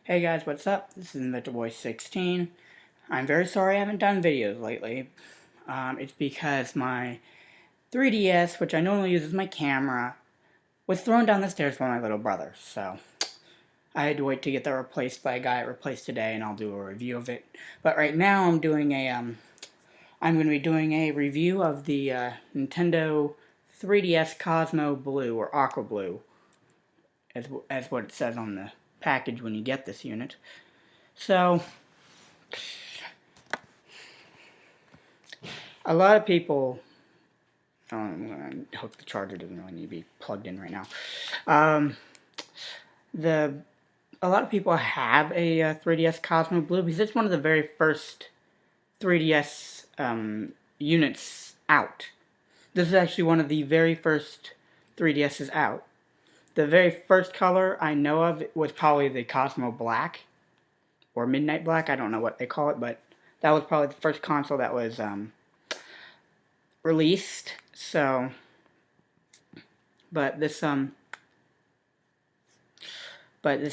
Hey guys, what's up? This is MrBoy16. I'm very sorry I haven't done videos lately. It's because my 3DS, which I normally use as my camera, was thrown down the stairs by my little brother. So I had to wait to get that replaced by a guy it replaced today, and I'll do a review of it. But right now I'm going to be doing a review of the Nintendo 3DS Cosmo Blue or Aqua Blue, as what it says on the package when you get this unit. So a lot of people, I'm going to hook the charger, doesn't really need to be plugged in right now. A lot of people have a 3DS Cosmo Blue because it's one of the very first 3DS units out. This is actually one of the very first 3DSs out. The very first color I know of was probably the Cosmo Black or Midnight Black. I don't know what they call it, but that was probably the first console that was released. So, but this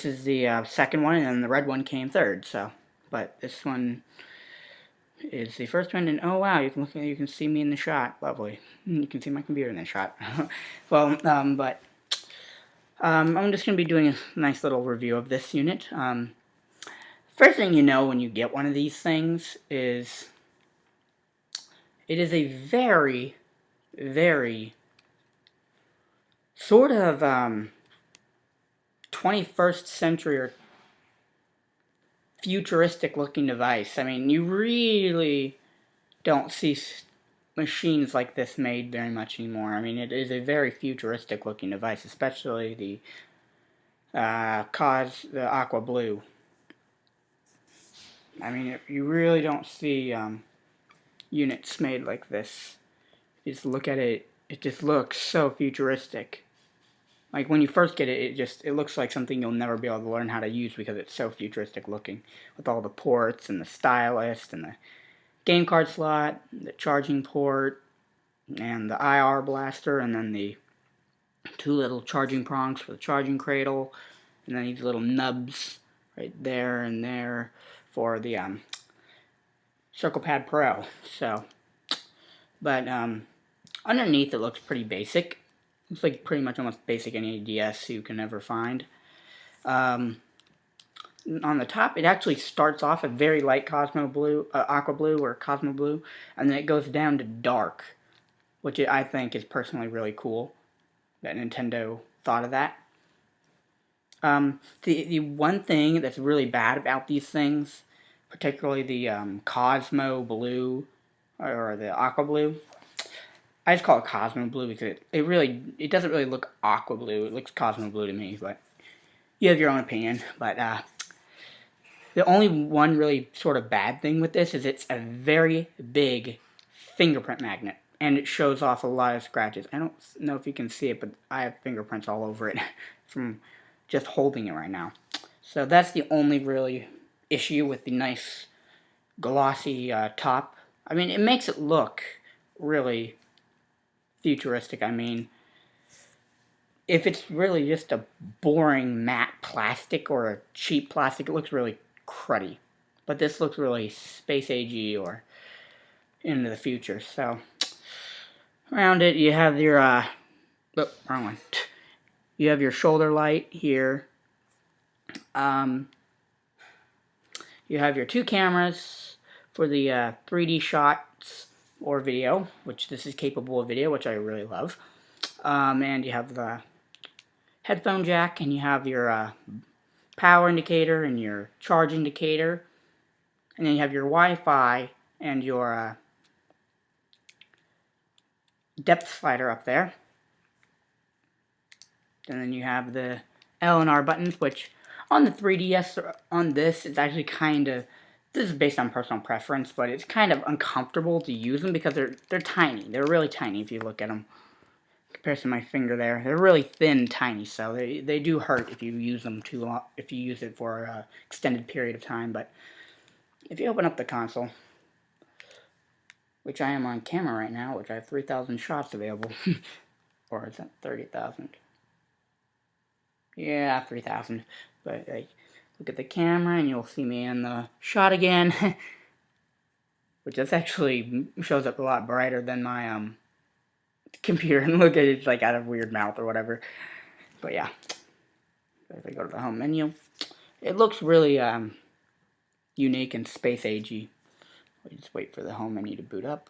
is the second one, and then the red one came third. So, but this one is the first one, and oh wow, you can see me in the shot. Lovely. You can see my computer in the shot. Well, I'm just gonna be doing a nice little review of this unit. First thing you know when you get one of these things is it is a very, very sort of 21st century or futuristic looking device. I mean, you really don't see machines like this made very much anymore. I mean, it is a very futuristic looking device, especially the Aqua Blue. I mean, you really don't see units made like this. You just look at it, it just looks so futuristic. Like when you first get it, it looks like something you'll never be able to learn how to use because it's so futuristic looking, with all the ports and the stylus and the game card slot, the charging port, and the IR blaster, and then the two little charging prongs for the charging cradle, and then these little nubs right there and there for the Circle Pad Pro. So, but underneath it looks pretty basic. Looks like pretty much almost basic any DS you can ever find. On the top, it actually starts off a very light Cosmo Blue, Aqua Blue or Cosmo Blue, and then it goes down to dark, which I think is personally really cool that Nintendo thought of that. The one thing that's really bad about these things, particularly the Cosmo Blue or the Aqua Blue, I just call it Cosmo Blue because it doesn't really look Aqua Blue. It looks Cosmo Blue to me, but you have your own opinion. But the only one really sort of bad thing with this is it's a very big fingerprint magnet, and it shows off a lot of scratches. I don't know if you can see it, but I have fingerprints all over it from just holding it right now. So that's the only really issue with the nice glossy top. I mean, it makes it look really futuristic. I mean, if it's really just a boring matte plastic or a cheap plastic, it looks really cruddy. But this looks really space agey or into the future. So around it, you have your wrong one. You have your shoulder light here. You have your two cameras for the 3D shots or video, which this is capable of video, which I really love. And you have the headphone jack, and you have your power indicator and your charge indicator, and then you have your Wi-Fi and your depth slider up there. And then you have the L and R buttons, which on the 3DS, on this, it's actually kind of, this is based on personal preference, but it's kind of uncomfortable to use them because they're tiny. They're really tiny if you look at them. Compared to my finger there, they're really thin, tiny, so they do hurt if you use them too long, if you use it for an extended period of time. But if you open up the console, which I am on camera right now, which I have 3,000 shots available, or is that 30,000? Yeah, 3,000. But like, look at the camera and you'll see me in the shot again. Which this actually shows up a lot brighter than my computer. And look at it, it's like out of weird mouth or whatever. But yeah, if I go to the home menu, it looks really unique and space agey. We just wait for the home menu to boot up.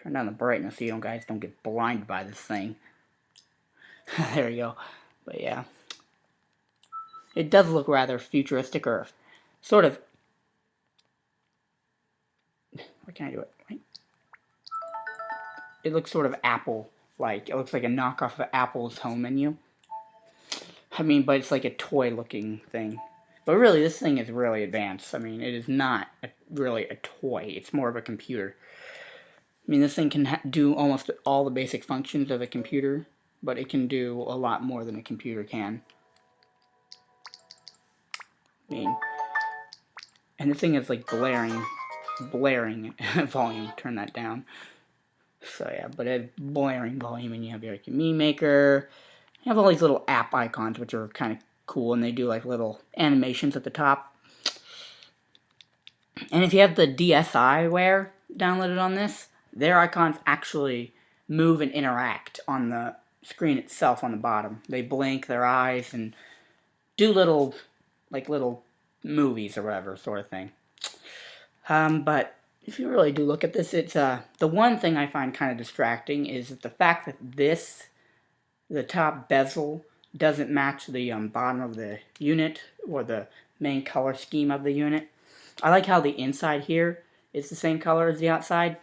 Turn down the brightness so you guys don't get blinded by this thing. There you go. But yeah, it does look rather futuristic, or sort of. Why can't I do it? Right? It looks sort of Apple-like. It looks like a knockoff of Apple's home menu. I mean, but it's like a toy-looking thing. But really, this thing is really advanced. I mean, it is not really a toy. It's more of a computer. I mean, this thing can do almost all the basic functions of a computer, but it can do a lot more than a computer can. I mean, and this thing is like blaring volume. Turn that down. So yeah, but it's blaring volume, and you have your meme maker. You have all these little app icons, which are kind of cool, and they do like little animations at the top. And if you have the DSiWare downloaded on this, their icons actually move and interact on the screen itself on the bottom. They blink their eyes and do little movies or whatever sort of thing. But if you really do look at this, it's the one thing I find kind of distracting is the fact that the top bezel doesn't match the bottom of the unit or the main color scheme of the unit. I like how the inside here is the same color as the outside,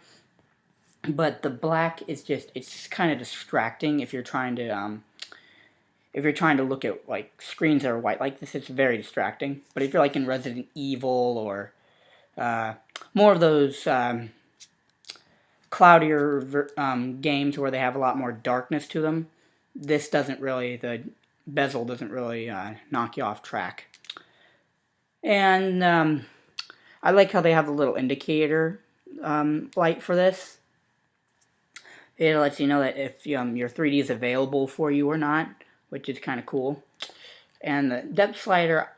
but the black is just kind of distracting if you're trying to look at like screens that are white like this. It's very distracting. But if you're like in Resident Evil or more of those cloudier games where they have a lot more darkness to them, this doesn't really, the bezel doesn't really knock you off track. And I like how they have a little indicator light for this. It lets you know that if your 3D is available for you or not, which is kind of cool. And the depth slider,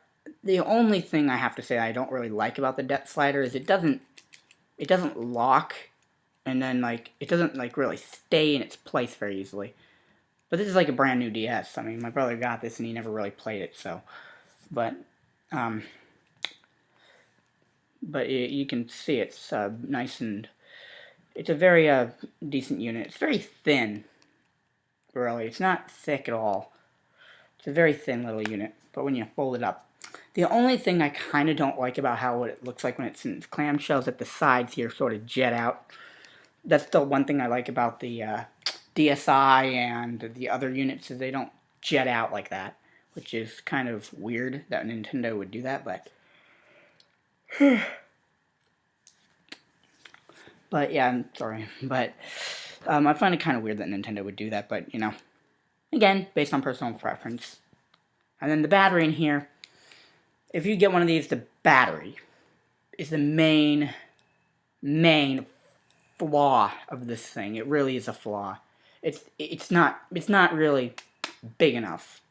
the only thing I have to say I don't really like about the depth slider is it doesn't lock, and then like it doesn't like really stay in its place very easily. But this is like a brand new DS. I mean, my brother got this and he never really played it, so. But you can see it's nice, and it's a very decent unit. It's very thin, really. It's not thick at all. It's a very thin little unit, but when you fold it up. The only thing I kind of don't like about how it looks like when it's in clamshells at the sides here sort of jet out. That's still one thing I like about the DSi and the other units, is they don't jet out like that, which is kind of weird that Nintendo would do that, but but yeah, I'm sorry, but I find it kind of weird that Nintendo would do that, but you know, again, based on personal preference. And then the battery in here, if you get one of these, the battery is the main flaw of this thing. It really is a flaw. It's not really big enough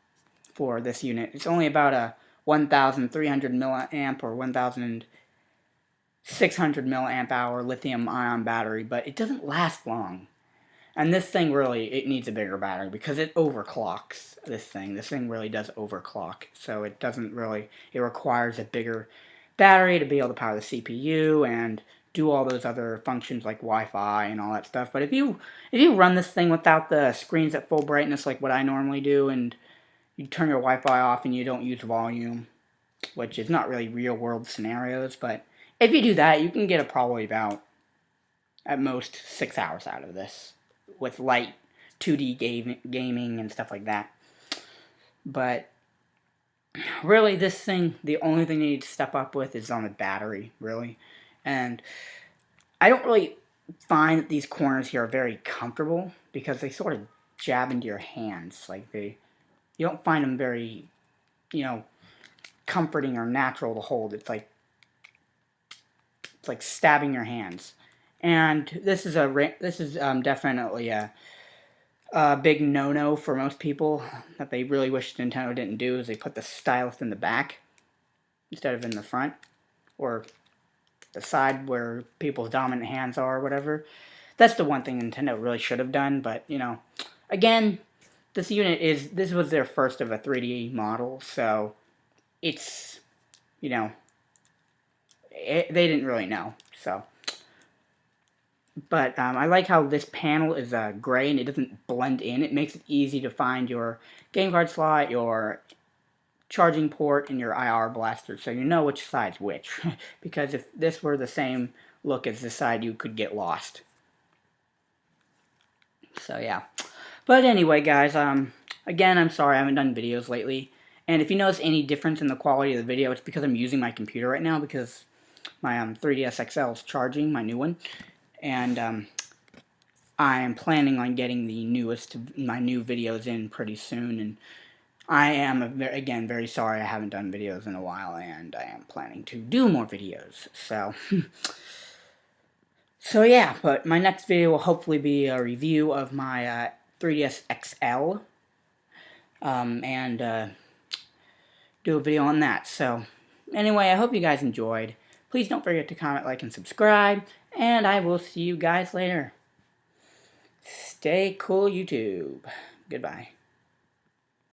for this unit. It's only about a 1,300 milliamp or 1,600 milliamp hour lithium ion battery, but it doesn't last long. And this thing really, it needs a bigger battery because it overclocks this thing. This thing really does overclock. So it doesn't really, it requires a bigger battery to be able to power the CPU and do all those other functions like Wi-Fi and all that stuff. But if you run this thing without the screens at full brightness like what I normally do, and you turn your Wi-Fi off and you don't use volume, which is not really real world scenarios, but if you do that, you can get probably about, at most, 6 hours out of this with light 2D gaming and stuff like that. But really, this thing, the only thing you need to step up with is on the battery, really. And I don't really find that these corners here are very comfortable because they sort of jab into your hands. Like you don't find them very, comforting or natural to hold. It's like stabbing your hands. And this is definitely a big no-no for most people that they really wish Nintendo didn't do, is they put the stylus in the back. instead of in the front or the side where people's dominant hands are or whatever. That's the one thing Nintendo really should have done, but, you know, again, this was their first of a 3D model, so it's, you know, they didn't really know, so. But I like how this panel is gray and it doesn't blend in. It makes it easy to find your game card slot, your charging port, and your IR blaster, so you know which side's which. Because if this were the same look as this side, you could get lost. So yeah. But anyway, guys, again, I'm sorry I haven't done videos lately. And if you notice any difference in the quality of the video, it's because I'm using my computer right now because my 3DS XL is charging, my new one. And I am planning on getting my new videos in pretty soon. And I am, again, very sorry I haven't done videos in a while, and I am planning to do more videos. So, so yeah, but my next video will hopefully be a review of my 3DS XL, and do a video on that. So, anyway, I hope you guys enjoyed. Please don't forget to comment, like, and subscribe, and I will see you guys later. Stay cool, YouTube. Goodbye.